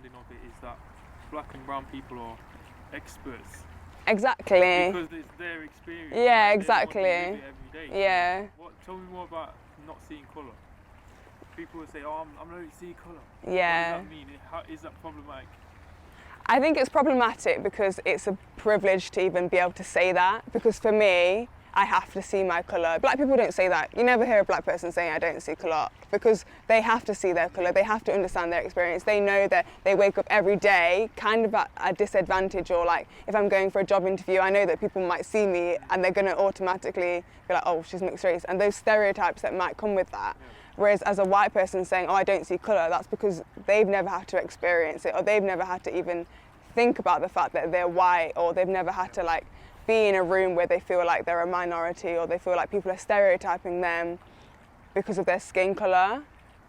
understanding of it is that black and brown people are experts Exactly. because it's their experience. Yeah, and they're the ones who exactly. live it every day. Yeah. So tell me more about not seeing colour. People will say, "Oh, I'm not seeing colour." Yeah. What does that mean? How is that problematic? I think it's problematic because it's a privilege to even be able to say that. Because for me, I have to see my colour. Black people don't say that. You never hear a black person saying, I don't see colour, because they have to see their colour. They have to understand their experience. They know that they wake up every day kind of at a disadvantage, or like if I'm going for a job interview, I know that people might see me and they're going to automatically be like, oh, she's mixed race. And those stereotypes that might come with that. Whereas as a white person saying, oh, I don't see colour, that's because they've never had to experience it, or they've never had to even think about the fact that they're white, or they've never had to like be in a room where they feel like they're a minority, or they feel like people are stereotyping them because of their skin colour.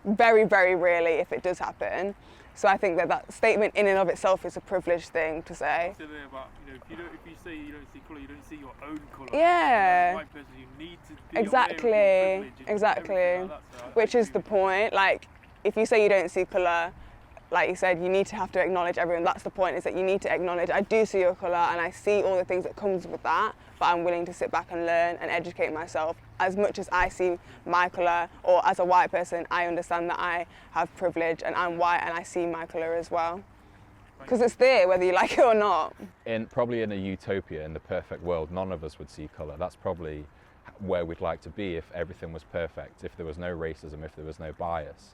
Very, very rarely if it does happen. So I think that that statement in and of itself is a privileged thing to say. So they're about, if you say you don't see colour, you don't see your own colour. Yeah. As a white person, you need to be Exactly, aware of your privilege and exactly. everything like that. So Which is agree the with you. point. Like, if you say you don't see colour, like you said, you need to have to acknowledge everyone. That's the point, is that you need to acknowledge, I do see your colour and I see all the things that comes with that, but I'm willing to sit back and learn and educate myself as much as I see my colour, or as a white person, I understand that I have privilege and I'm white and I see my colour as well. Because it's there, whether you like it or not. Probably in a utopia, in the perfect world, none of us would see colour. That's probably where we'd like to be if everything was perfect, if there was no racism, if there was no bias.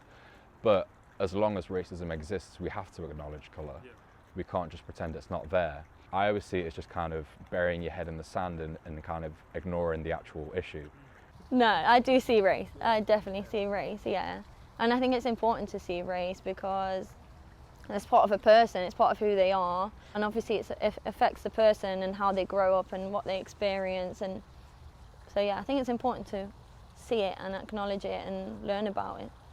But as long as racism exists, we have to acknowledge colour. Yeah. We can't just pretend it's not there. I always see it as just kind of burying your head in the sand and kind of ignoring the actual issue. No, I do see race. I definitely see race, yeah. And I think it's important to see race because it's part of a person, it's part of who they are. And obviously it affects the person and how they grow up and what they experience. And so yeah, I think it's important to see it and acknowledge it and learn about it.